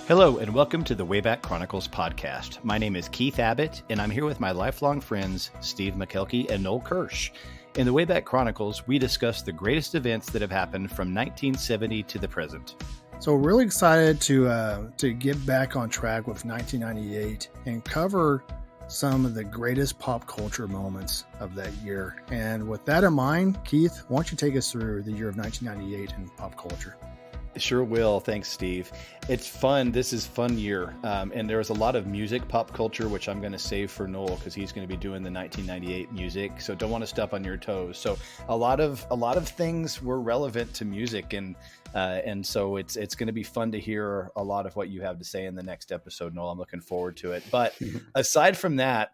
Hello, and welcome to the Wayback Chronicles podcast. My name is Keith Abbott, and I'm here with my lifelong friends, Steve McKelkey and Noel Kirsch. In the Wayback Chronicles, we discuss the greatest events that have happened from 1970 to the present. So we're really excited to get back on track with 1998 and cover some of the greatest pop culture moments of that year. And with that in mind, Keith, why don't you take us through the year of 1998 in pop culture? Sure will. Thanks, Steve. It's fun. This is fun year. And there was a lot of music, pop culture, which I'm going to save for Noel because he's going to be doing the 1998 music. So don't want to step on your toes. So a lot of things were relevant to music. And so it's going to be fun to hear a lot of what you have to say in the next episode, Noel. I'm looking forward to it. But aside from that,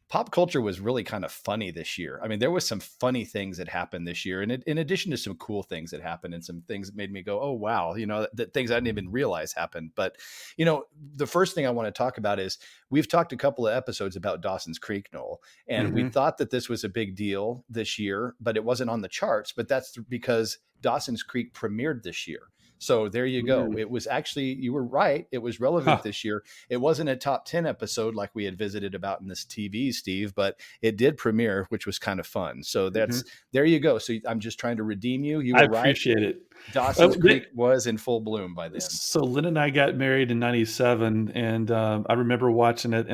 pop culture was really kind of funny this year. I mean, there was some funny things that happened this year, and in addition to some cool things that happened and some things that made me go, oh, wow, that things I didn't even realize happened. But, the first thing I want to talk about is we've talked a couple of episodes about Dawson's Creek, Noel, and we thought that this was a big deal this year, but it wasn't on the charts. But that's because Dawson's Creek premiered this year. So there you go. It was actually, you were right. It was relevant this year. It wasn't a top 10 episode like we had visited about in this TV, Steve, but it did premiere, which was kind of fun. So there you go. So I'm just trying to redeem you. You were right. I appreciate it. Dawson's Creek was in full bloom by then. So Lynn and I got married in 97, and I remember watching it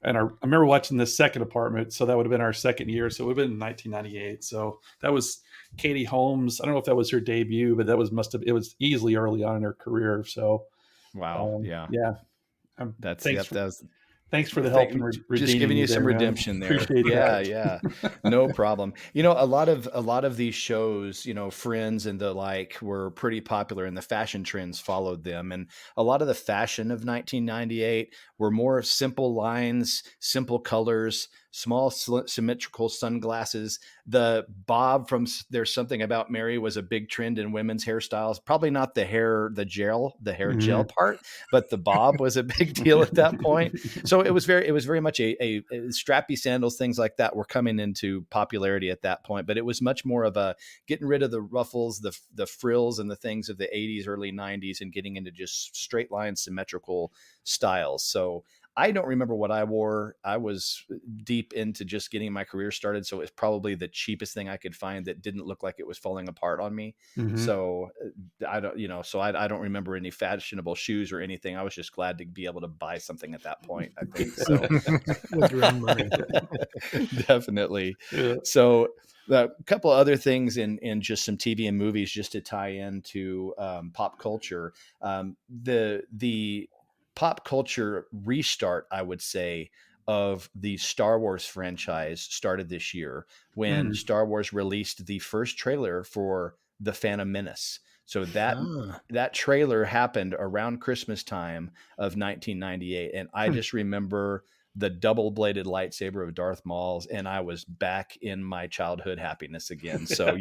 I remember watching the second apartment. So that would have been our second year. So it would have been 1998. So that was Katie Holmes. I don't know if that was her debut, but it was easily early on in her career. So, wow. Yeah. Thanks for the help in just giving you some redemption there. Yeah. No problem. A lot of these shows, Friends and the like, were pretty popular, and the fashion trends followed them. And a lot of the fashion of 1998 were more simple lines, simple colors, small symmetrical sunglasses. The bob from There's Something About Mary was a big trend in women's hairstyles. Probably not the hair gel part, but the bob was a big deal at that point. So it was very much a strappy sandals, things like that were coming into popularity at that point. But it was much more of a getting rid of the ruffles, the frills and the things of the 80s, early 90s, and getting into just straight line symmetrical styles. So I don't remember what I wore. I was deep into just getting my career started. So it's probably the cheapest thing I could find that didn't look like it was falling apart on me. So I don't remember any fashionable shoes or anything. I was just glad to be able to buy something at that point, I think. So With your own money. Definitely. Yeah. So a couple of other things in just some TV and movies just to tie into pop culture. The pop culture restart, I would say, of the Star Wars franchise started this year when Star Wars released the first trailer for The Phantom Menace. So that trailer happened around Christmas time of 1998. And I just remember the double-bladed lightsaber of Darth Maul's, and I was back in my childhood happiness again. So,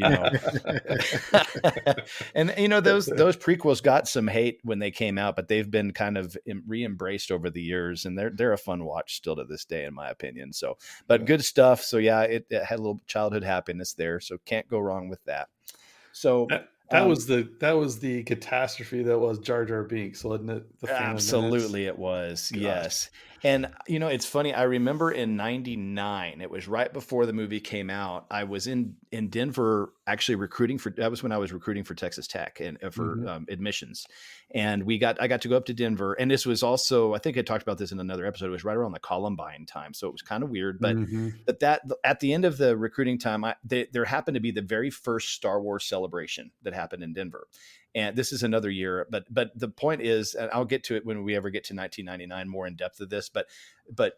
and those prequels got some hate when they came out, but they've been kind of re-embraced over the years, and they're a fun watch still to this day, in my opinion. So, but good stuff. So yeah, it had a little childhood happiness there. So can't go wrong with that. So that was the catastrophe that was Jar Jar Binks, wasn't it? Absolutely, it was. God. Yes. And, it's funny. I remember in 99, it was right before the movie came out. I was in Denver actually that was when I was recruiting for Texas Tech and for admissions. And I got to go up to Denver. And this was also, I think I talked about this in another episode. It was right around the Columbine time. So it was kind of weird. But that at the end of the recruiting time, there happened to be the very first Star Wars celebration that happened in Denver. And this is another year, but the point is, and I'll get to it when we ever get to 1999 more in depth of this, but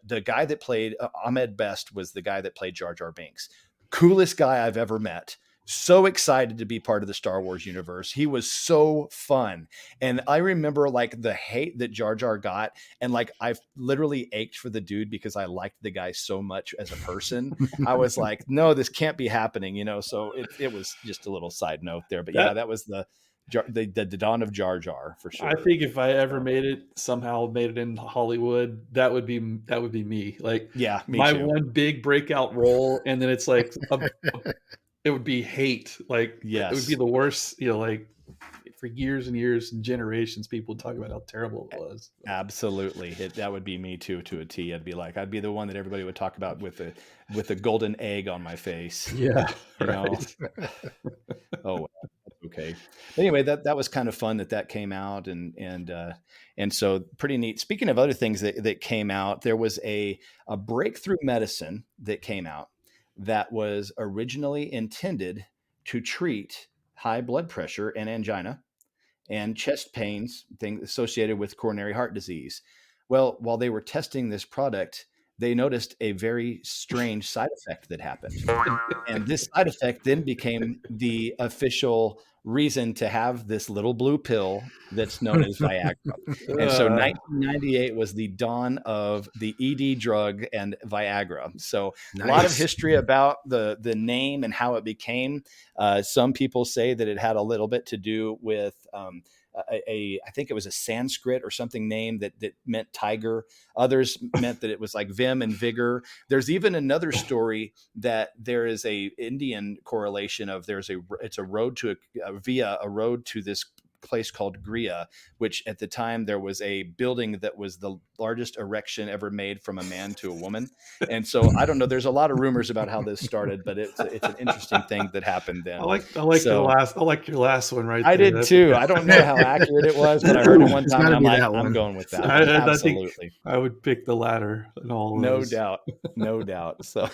the guy that played Ahmed Best was the guy that played Jar Jar Binks. Coolest guy I've ever met. So excited to be part of the Star Wars universe. He was so fun. And I remember like the hate that Jar Jar got. And like, I've literally ached for the dude because I liked the guy so much as a person. I was like, no, this can't be happening, So it was just a little side note there, but that was the dawn of Jar Jar for sure. I think if I ever made it in Hollywood, that would be me. Like, yeah, my too. One big breakout role, and then it's like it would be hate. Like, yes, it would be the worst. Like for years and years and generations, people would talk about how terrible it was. Absolutely. That would be me too, to a T. I'd be the one that everybody would talk about with a golden egg on my face. Yeah. You know? Oh, well, that's okay. But anyway, that was kind of fun that came out, and so pretty neat. Speaking of other things that came out, there was a breakthrough medicine that came out that was originally intended to treat high blood pressure and angina and chest pains, things associated with coronary heart disease. Well, while they were testing this product, they noticed a very strange side effect that happened. And this side effect then became the official reason to have this little blue pill that's known as Viagra. And so 1998 was the dawn of the ED drug and Viagra. So a lot of history about the name and how it became. Some people say that it had a little bit to do with I think it was a Sanskrit or something name that meant tiger. Others meant that it was like vim and vigor. There's even another story that there is a Indian correlation of it's a road to via a road to this place called Gria, which at the time there was a building that was the largest erection ever made from a man to a woman. And so I don't know, there's a lot of rumors about how this started, but it's an interesting thing that happened then. I like your last one right there. I did too. I don't know how accurate it was, but I heard it one time and I'm like, I'm going with that. Absolutely. I think I would pick the latter in all no doubt. No doubt. So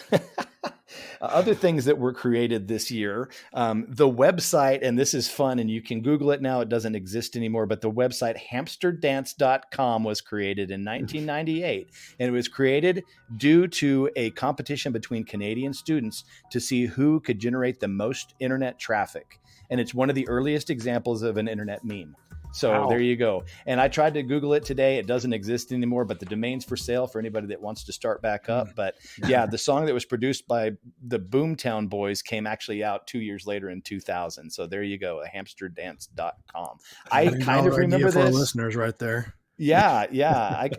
other things that were created this year, the website, and this is fun, and you can Google it now. It doesn't exist anymore, but the website hamsterdance.com was created in 1998, and it was created due to a competition between Canadian students to see who could generate the most internet traffic. And it's one of the earliest examples of an internet meme. So wow. There you go. And I tried to Google it today. It doesn't exist anymore, but the domain's for sale for anybody that wants to start back up. But yeah, the song that was produced by the Boomtown Boys came actually out 2 years later in 2000. So there you go, hamsterdance.com. I kind of remember this. For our listeners right there. Yeah.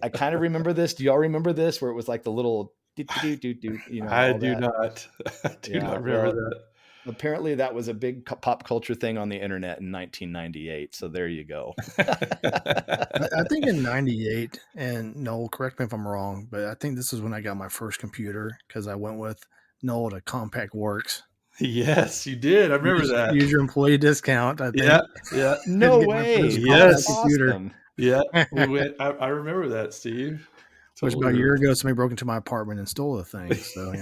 I kind of remember this. Do y'all remember this where it was like the little I do not remember that. Apparently that was a big pop culture thing on the internet in 1998. So there you go. I think in 98, and Noel, correct me if I'm wrong, but I think this is when I got my first computer because I went with Noel to Compact Works. Yes, you did. I remember that. Use your employee discount. I think. Yeah. No way. Yes. Computer. Awesome. Yeah. We went. I remember that, Steve. Which about a year ago, somebody broke into my apartment and stole the thing. So,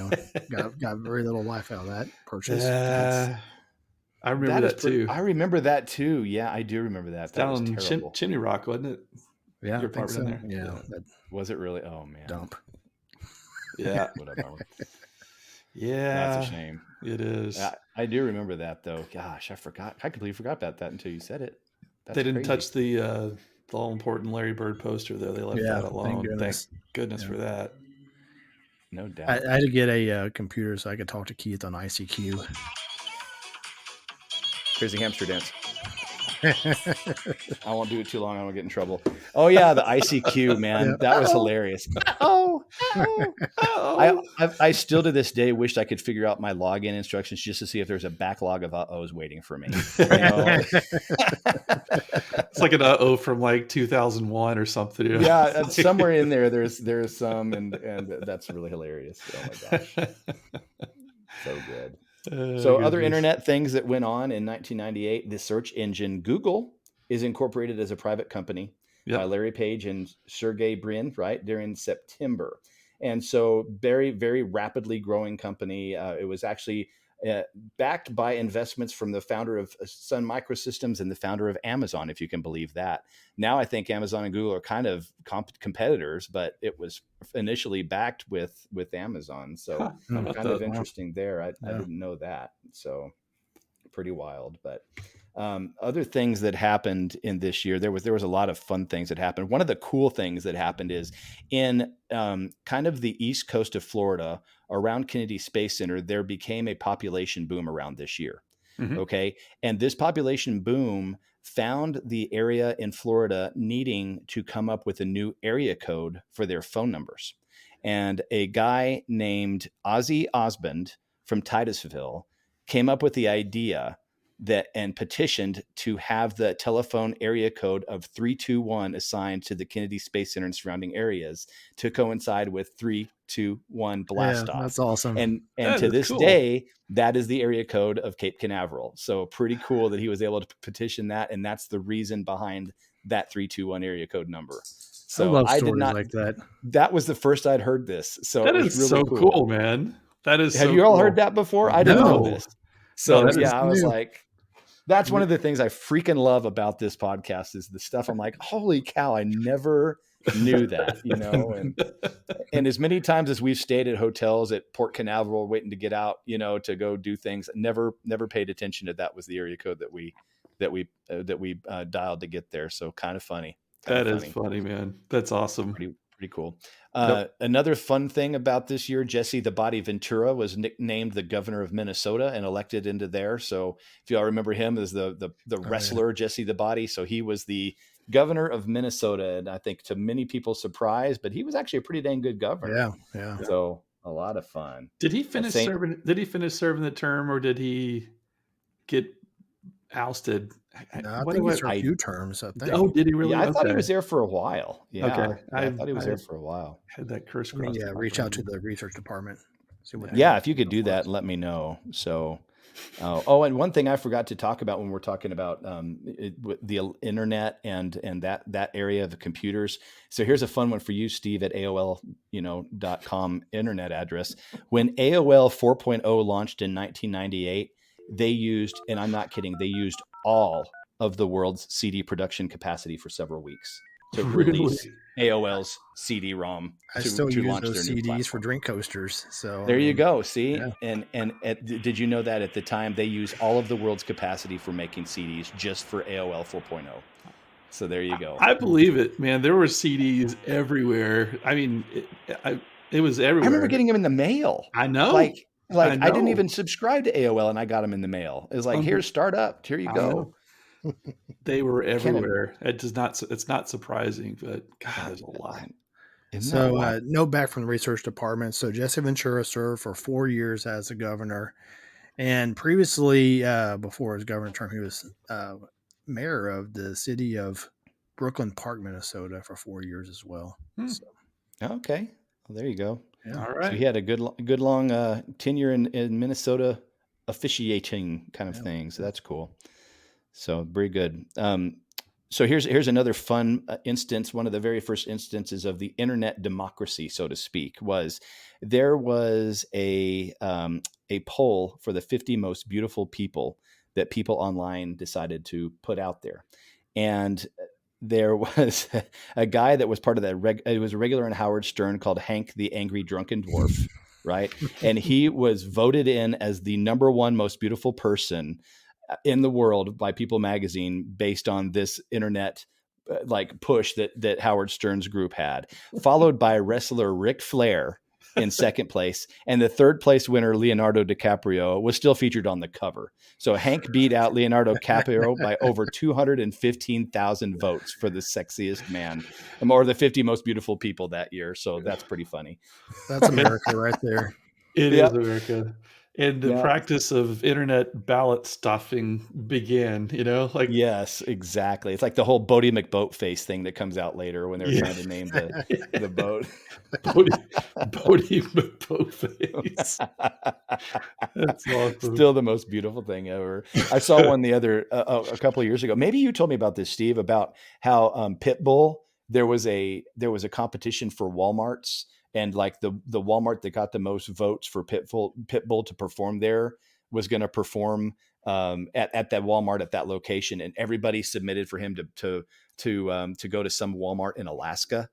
got very little life out of that purchase. I remember that too. I remember that too. Yeah, I do remember that. That was terrible. Chimney Rock, wasn't it? Yeah, your apartment in there. Yeah. Was it really? Oh man. Dump. Yeah. Yeah. That's a shame. It is. I do remember that though. Gosh, I forgot. I completely forgot about that until you said it. They didn't touch the all-important Larry Bird poster, though. They left that alone. Thank goodness for that. No doubt. I had to get a computer so I could talk to Keith on ICQ. Here's a hamster dance. I won't do it too long. I won't get in trouble. Oh, yeah, the ICQ, man. That was hilarious. I still to this day wish I could figure out my login instructions just to see if there's a backlog of uh-ohs waiting for me. It's like an uh-oh from like 2001 or something. Yeah, somewhere in there, there's some, and that's really hilarious. Oh my gosh, so good. Other internet things that went on in 1998, the search engine Google is incorporated as a private company by Larry Page and Sergey Brin, right, during September. And so very, very rapidly growing company. It was actually backed by investments from the founder of Sun Microsystems and the founder of Amazon, if you can believe that. Now I think Amazon and Google are kind of competitors, but it was initially backed with Amazon. So kind of interesting there. I didn't know that. So pretty wild. But other things that happened in this year, there was a lot of fun things that happened. One of the cool things that happened is in kind of the east coast of Florida, around Kennedy Space Center, there became a population boom around this year. Mm-hmm. Okay. And this population boom found the area in Florida needing to come up with a new area code for their phone numbers. And a guy named Ozzy Osmond from Titusville came up with the idea and petitioned to have the telephone area code of 321 assigned to the Kennedy Space Center and surrounding areas to coincide with 321 blast off. That's awesome. And That to is this cool. day, that is the area code of Cape Canaveral. So pretty cool that he was able to petition that. And that's the reason behind that 321 area code number. So I love stories did not like that. That was the first I'd heard this. So that it was is really so cool, man. That is. Have so you all cool. heard that before? I didn't know this. So No, I was like, that's one of the things I freaking love about this podcast is the stuff I'm like, holy cow, I never knew that, you know, and as many times as we've stayed at hotels at Port Canaveral waiting to get out, you know, to go do things, never paid attention to that was the area code that we dialed to get there. So kind of funny. That is funny, man. That's awesome. Pretty cool. Another fun thing about this year, Jesse the Body Ventura was nicknamed the governor of Minnesota and elected into there. So if y'all remember him as the wrestler, Jesse the Body. So he was the governor of Minnesota. And I think to many people's surprise, but he was actually a pretty dang good governor. Yeah. So a lot of fun. Did he finish serving the term or did he get ousted? No, I think he served a few terms. I think. Oh, did he really? Yeah, I thought he was there for a while. Yeah, okay. I thought he was there for a while. Had that curse crossed. Reach out to the research department. See what if you could do that, let me know. So, and one thing I forgot to talk about when we're talking about the internet and that area of the computers. So here's a fun one for you, Steve, at AOL.com internet address. When AOL 4.0 launched in 1998, they used, and I'm not kidding, they used all of the world's CD production capacity for several weeks to release AOL's CD-ROM to launch their new platform. for drink coasters. So there you go. See, and did you know that at the time they use all of the world's capacity for making CDs just for AOL 4.0? So there you go. I believe it, man. There were CDs everywhere. I mean, it was everywhere. I remember getting them in the mail. I know. I didn't even subscribe to AOL and I got them in the mail. It was like, here's Startup. Here you go. They were everywhere. It's not surprising, but God, there's a lot. So note back from the research department. So Jesse Ventura served for 4 years as a governor. And previously, before his governor term, he was mayor of the city of Brooklyn Park, Minnesota for 4 years as well. So. Okay. Well, there you go. Yeah. All right. So he had a good long tenure in Minnesota officiating kind of thing. So that's cool. So very good. So here's another fun instance. One of the very first instances of the internet democracy, so to speak, there was a poll for the 50 most beautiful people that people online decided to put out there. And there was a guy that was part of that. It was a regular on Howard Stern called Hank the Angry Drunken Dwarf, right? And he was voted in as the number one most beautiful person in the world by People magazine based on this internet push that Howard Stern's group had, followed by wrestler Ric Flair in second place. And the third place winner, Leonardo DiCaprio, was still featured on the cover. So Hank beat out Leonardo DiCaprio by over 215,000 votes for the sexiest man or the 50 most beautiful people that year. So that's pretty funny. That's America right there. It is America. And the practice of internet ballot stuffing began, Yes, exactly. It's like the whole Bodie McBoatface thing that comes out later when they're trying to name the boat. Bodie McBoatface. That's awesome. Still the most beautiful thing ever. I saw one a couple of years ago. Maybe you told me about this, Steve, about how Pitbull, there was a competition for Walmarts. And like the Walmart that got the most votes for Pitbull to perform there was going to perform at that Walmart at that location, and everybody submitted for him to go to some Walmart in Alaska.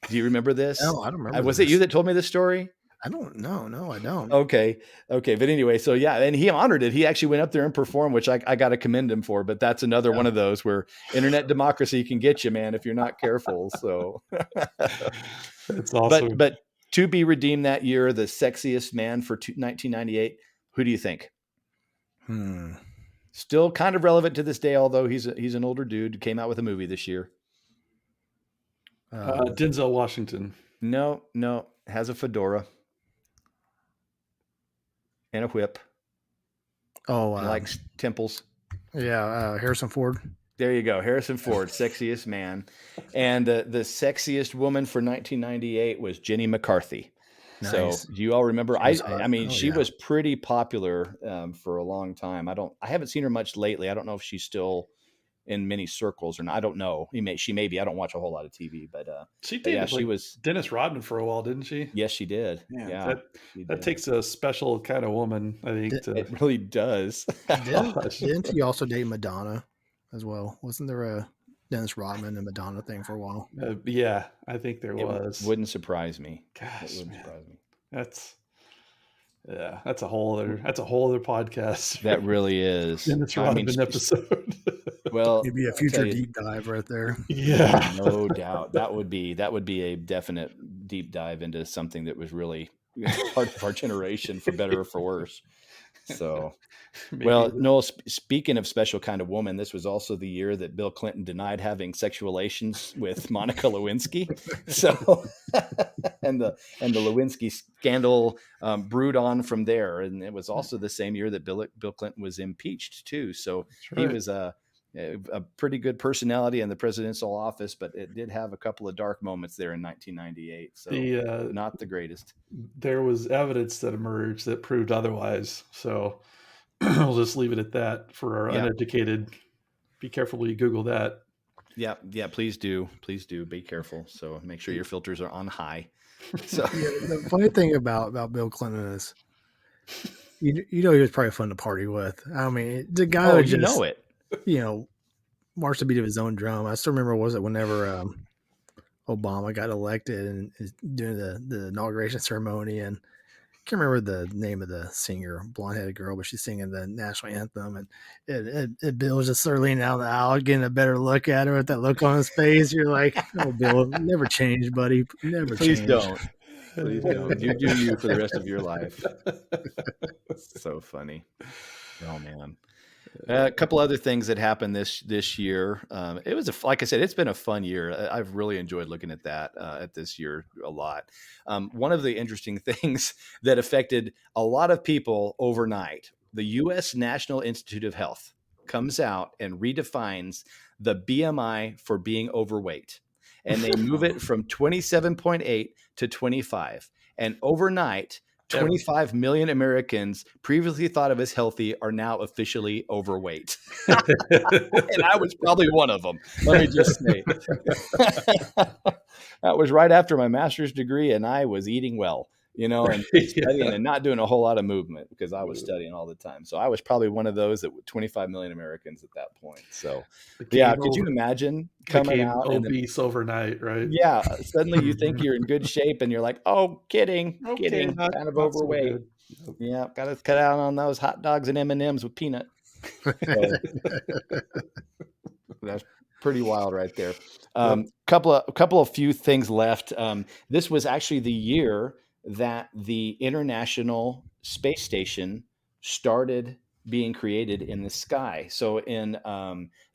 Do you remember this? No, I don't remember. Was it you that told me this story? I don't know. No, I don't. Okay. But anyway, so yeah, and he honored it. He actually went up there and performed, which I got to commend him for. But that's another one of those where internet democracy can get you, man, if you're not careful. So that's awesome. But to be redeemed that year, the sexiest man for 1998. Who do you think? Still kind of relevant to this day, although he's an older dude. Came out with a movie this year. Denzel Washington. No, has a fedora and a whip. Oh, likes temples. Yeah, Harrison Ford. There you go. Harrison Ford, sexiest man. And the sexiest woman for 1998 was Jenny McCarthy. So Nice. do you all remember? She was hot. I mean, Oh she yeah. was pretty popular for a long time. I haven't seen her much lately. I don't know if she's still in many circles or not. I don't know. She may be. I don't watch a whole lot of TV, She but yeah, dated she like was. Dennis Rodman for a while, didn't she? Yes, she did. Man, Yeah, that she that did. takes a special kind of woman, I think. To It really does. gosh, Didn't he also date Madonna as well? Wasn't there a Dennis Rodman and Madonna thing for a while? yeah, I think there It was. wouldn't surprise me. It Gosh, wouldn't man, surprise me. that's yeah, that's a whole other podcast. That really is. Dennis I mean, Rodman episode. well, Maybe a I'll tell future you, deep dive right there. Yeah. no doubt that would be a definite deep dive into something that was really part of our generation, for better or for worse. So, Maybe. well, Noel, speaking of special kind of woman, this was also the year that Bill Clinton denied having sexual relations with Monica Lewinsky. So, and the Lewinsky scandal brewed on from there, and it was also the same year that Bill Clinton was impeached too. So That's he right. was a pretty good personality in the presidential office, but it did have a couple of dark moments there in 1998. So The not the greatest. there was evidence that emerged that proved otherwise. So we'll just leave it at that for our Yeah. uneducated. Be careful when you Google that. Yeah, yeah, please do. Please do. Be careful. So make sure your filters are on high. So Yeah, the funny thing about Bill Clinton is, you know, he was probably fun to party with. I mean, the guy oh, would you know just, it. you know, march the beat of his own drum. I still remember, was it whenever Obama got elected and is doing the inauguration ceremony, and I can't remember the name of the singer, blonde headed girl, but she's singing the national anthem, and Bill was just sort of leaning out the aisle, getting a better look at her with that look on his face. You're like, oh, Bill, never change, buddy, never Please change. don't. Please don't. You do you for the rest of your life. So funny. Oh man. A couple other things that happened this year. It was like I said, it's been a fun year. I've really enjoyed looking at that at this year a lot. One of the interesting things that affected a lot of people overnight, the U.S. National Institute of Health comes out and redefines the BMI for being overweight, and they move it from 27.8 to 25. And overnight, 25 million Americans previously thought of as healthy are now officially overweight. And I was probably one of them. Let me just say. That was right after my master's degree, and I was eating well, and studying and not doing a whole lot of movement because I was studying all the time. So I was probably one of those that 25 million Americans at that point. So yeah, could you imagine coming became out and obese overnight, right? yeah, suddenly you think you're in good shape and you're like, oh, kidding, Okay, not kind of so overweight. good. Yeah, got to cut out on those hot dogs and M&Ms with peanut. So that's pretty wild right there. Couple of few things left. This was actually the year that the International Space Station started being created in the sky. So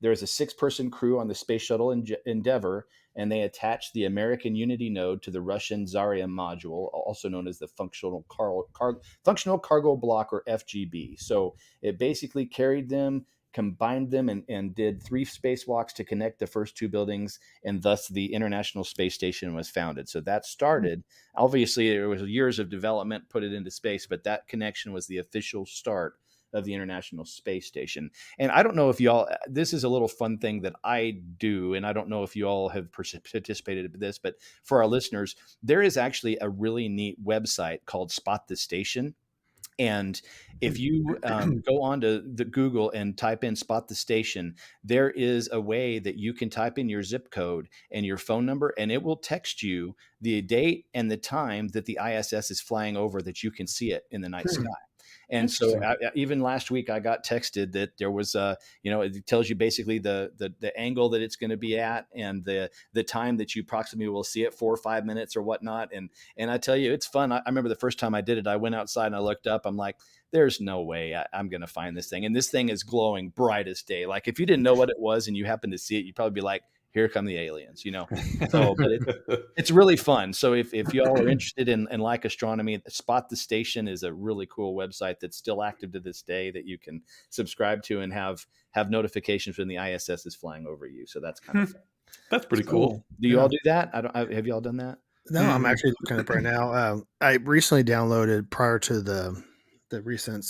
there's a 6-person crew on the space shuttle Endeavour, and they attached the American Unity node to the Russian Zarya module, also known as the functional cargo block, or FGB. So it basically carried them, combined them, and did 3 spacewalks to connect the first 2 buildings, and thus the International Space Station was founded. So that started, obviously there was years of development, put it into space, but that connection was the official start of the International Space Station. And I don't know if y'all, this is a little fun thing that I do, and I don't know if you all have participated in this, but for our listeners, there is actually a really neat website called Spot the Station. And if you go on to the Google and type in Spot the Station, there is a way that you can type in your zip code and your phone number, and it will text you the date and the time that the ISS is flying over, that you can see it in the night sky. And so even last week, I got texted that there was it tells you basically the angle that it's going to be at, and the time that you approximately will see it, 4 or 5 minutes or whatnot. And I tell you, it's fun. I remember the first time I did it, I went outside and I looked up. I'm like, there's no way I'm going to find this thing. And this thing is glowing bright as day. Like if you didn't know what it was and you happen to see it, you'd probably be like, here come the aliens, you know? So, but it's really fun. So if y'all are interested in like astronomy, Spot the Station is a really cool website that's still active to this day that you can subscribe to and have notifications when the ISS is flying over you. So that's kind of fun. That's pretty cool. Do you all do that? Have you all done that? No, I'm actually looking up right now. I recently downloaded, prior to the recent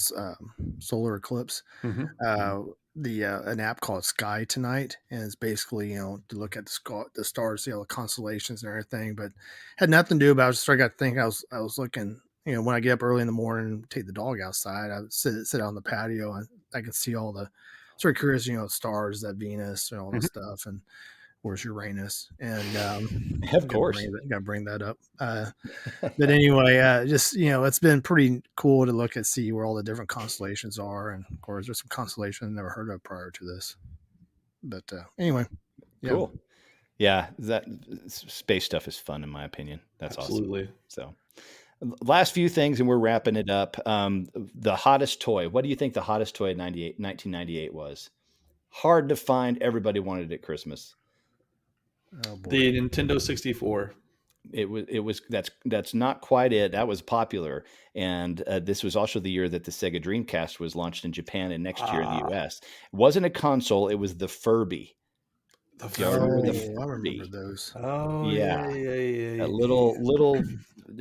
solar eclipse, an app called Sky Tonight, and it's basically, to look at the stars, the constellations and everything. But had nothing to do about it. I got to think. I was looking. When I get up early in the morning and take the dog outside, I would sit out on the patio and I can see all the sort of curious, stars, that Venus and all this stuff, and where's Uranus? And of course, got to bring that up. But anyway, just it's been pretty cool to see where all the different constellations are, and of course, there's some constellations I never heard of prior to this. But anyway, cool. Yeah, that space stuff is fun in my opinion. That's absolutely awesome. So, last few things, and we're wrapping it up. The hottest toy. What do you think the hottest toy in 1998 was? Hard to find. Everybody wanted it at Christmas. Oh boy. The Nintendo 64. It was that's not quite it. That was popular, and this was also the year that the Sega Dreamcast was launched in Japan and next year in the US. It wasn't a console; it was the Furby. I remember those. Oh yeah. A little.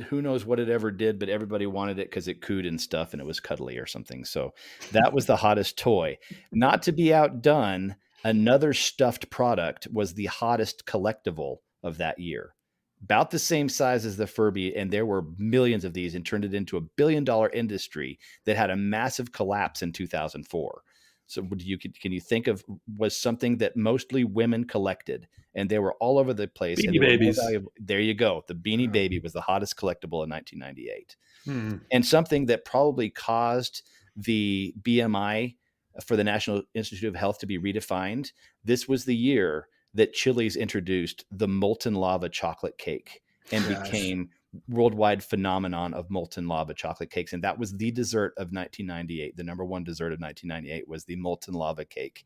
Who knows what it ever did, but everybody wanted it because it cooed and stuff, and it was cuddly or something. So that was the hottest toy. Not to be outdone, another stuffed product was the hottest collectible of that year. About the same size as the Furby, and there were millions of these, and turned it into $1 billion industry that had a massive collapse in 2004. So can you think of, was something that mostly women collected, and they were all over the place. Beanie Babies. There you go. The Beanie Baby was the hottest collectible in 1998. And something that probably caused the BMI for the National Institute of Health to be redefined. This was the year that Chili's introduced the molten lava chocolate cake and became worldwide phenomenon of molten lava chocolate cakes. And that was the dessert of 1998. The number one dessert of 1998 was the molten lava cake,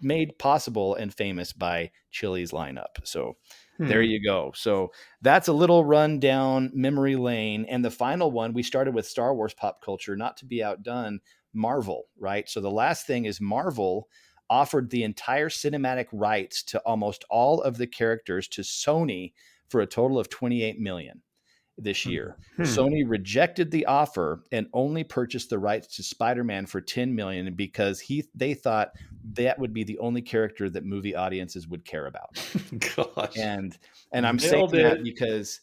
made possible and famous by Chili's lineup. So there you go. So that's a little run down memory lane. And the final one, we started with Star Wars pop culture, not to be outdone, Marvel, right? So the last thing is Marvel offered the entire cinematic rights to almost all of the characters to Sony for a total of $28 million this year. Sony rejected the offer and only purchased the rights to Spider-Man for $10 million because they thought that would be the only character that movie audiences would care about. Gosh. And I'm saying that because,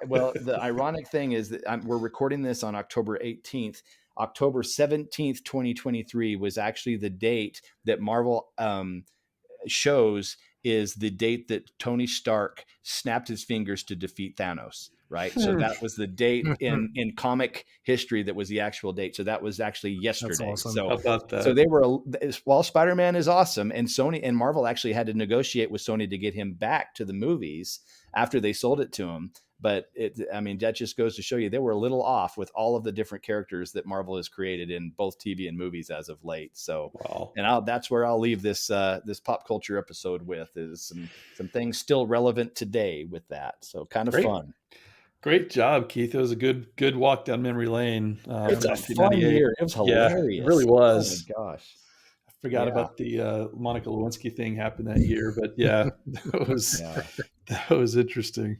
well, the ironic thing is that we're recording this on October 18th. October 17th, 2023 was actually the date that Marvel shows is the date that Tony Stark snapped his fingers to defeat Thanos, right? So that was the date in comic history that was the actual date. So that was actually yesterday. That's awesome. So, how about that? So they were, while Spider-Man is awesome, and Sony and Marvel actually had to negotiate with Sony to get him back to the movies after they sold it to him. But that just goes to show you they were a little off with all of the different characters that Marvel has created in both TV and movies as of late. So, and that's where I'll leave this this pop culture episode with is some things still relevant today with that. So kind of fun. Great job, Keith. It was a good walk down memory lane. It's a fun year. It was hilarious. Yeah, it really was. Oh my gosh. I forgot about the Monica Lewinsky thing happened that year, but that was interesting.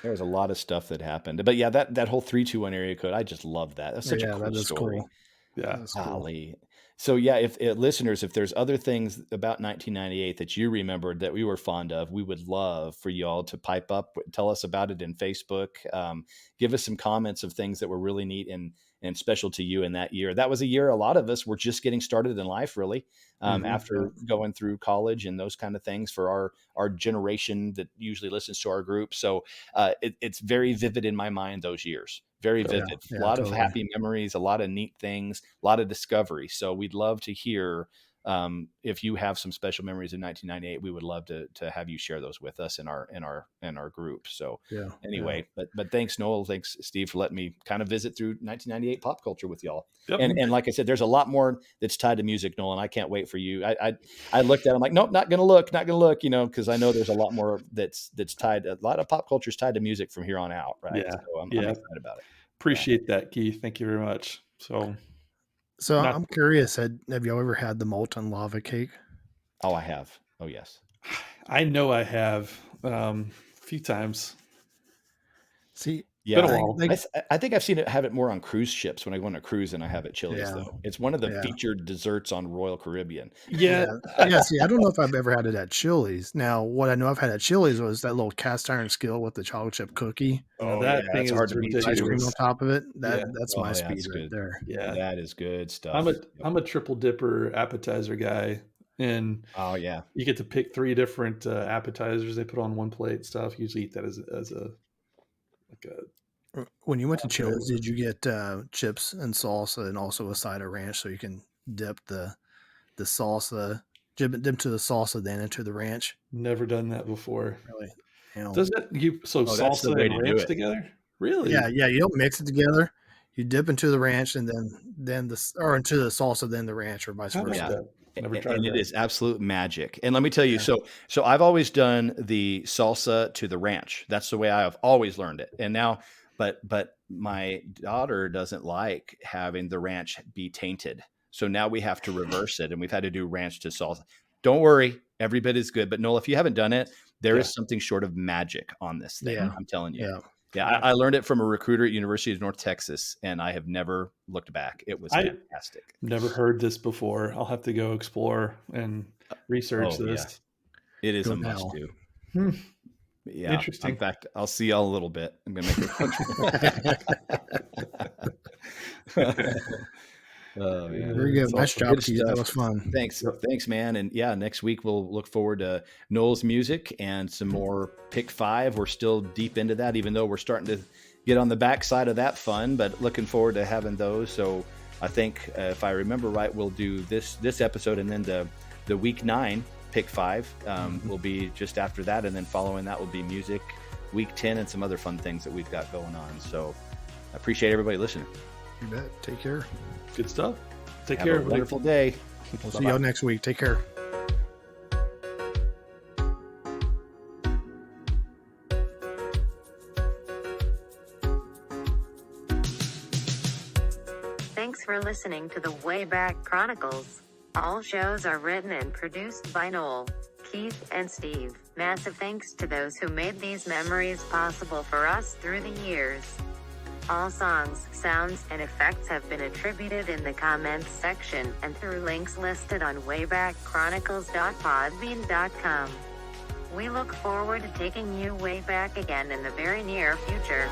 There was a lot of stuff that happened, but that whole 321 area code, I just love that. That's such a cool story. Cool. Yeah. Golly. So if listeners, if there's other things about 1998 that you remembered that we were fond of, we would love for y'all to pipe up, tell us about it in Facebook, give us some comments of things that were really neat and special to you in that year. That was a year a lot of us were just getting started in life, really, after going through college and those kind of things for our generation that usually listens to our group. So it's very vivid in my mind, those years. Very vivid. A lot of happy memories, a lot of neat things, a lot of discovery. So we'd love to hear if you have some special memories in 1998, we would love to have you share those with us in our group. So anyway, but thanks, Noel. Thanks, Steve, for letting me kind of visit through 1998 pop culture with y'all. Yep. And like I said, there's a lot more that's tied to music, Noel, and I can't wait for you. I looked at it, I'm like, nope, not gonna look, because I know there's a lot more that's tied. A lot of pop culture is tied to music from here on out, right? Yeah. So I'm excited about it. Appreciate that, Keith. Thank you very much. So I'm curious, have y'all ever had the molten lava cake? Oh, I have. Oh, yes. I know I have a few times. See, yeah, I think I've seen it, have it more on cruise ships when I go on a cruise, and I have it Chili's though. It's one of the featured desserts on Royal Caribbean. Yeah. See, I don't know if I've ever had it at Chili's. Now, what I know I've had at Chili's was that little cast iron skillet with the chocolate chip cookie. Oh, that thing is hard to beat. Ice cream on top of it. That's my speed right there. Yeah, that is good stuff. I'm a triple dipper appetizer guy, and you get to pick 3 different appetizers they put on one plate. Stuff. Usually eat that as a When you went to Chili's, did you get chips and salsa and also a side of ranch so you can dip the salsa, dip to the salsa, then into the ranch? Never done that before. Really? Does it? Salsa and ranch together? Really? Yeah. You don't mix it together. You dip into the ranch and then into the salsa, then the ranch, or vice versa. Never tried that. It is absolute magic. And let me tell you, so I've always done the salsa to the ranch. That's the way I've always learned it. And now, but my daughter doesn't like having the ranch be tainted. So now we have to reverse it, and we've had to do ranch to salsa. Don't worry, every bit is good. But Noel, if you haven't done it, there is something short of magic on this thing. I'm telling you. Yeah, I learned it from a recruiter at University of North Texas, and I have never looked back. It was fantastic. Never heard this before. I'll have to go explore and research this. Yeah. It is a must do. Yeah, interesting. In fact, I'll see y'all a little bit. I'm gonna make it. Oh, man. Very good. Nice job, Keith. That was fun. Thanks, man. And next week we'll look forward to Noel's music and some more Pick 5. We're still deep into that, even though we're starting to get on the backside of that fun, but looking forward to having those. So I think if I remember right, we'll do this episode, and then the week 9 Pick 5 will be just after that, and then following that will be music, week 10, and some other fun things that we've got going on. So I appreciate everybody listening. You bet. Take care. Good stuff. Take Have care. A wonderful day. We'll see y'all next week. Take care. Thanks for listening to the Wayback Chronicles. All shows are written and produced by Noel, Keith, and Steve. Massive thanks to those who made these memories possible for us through the years. All songs, sounds, and effects have been attributed in the comments section and through links listed on waybackchronicles.podbean.com. We look forward to taking you way back again in the very near future.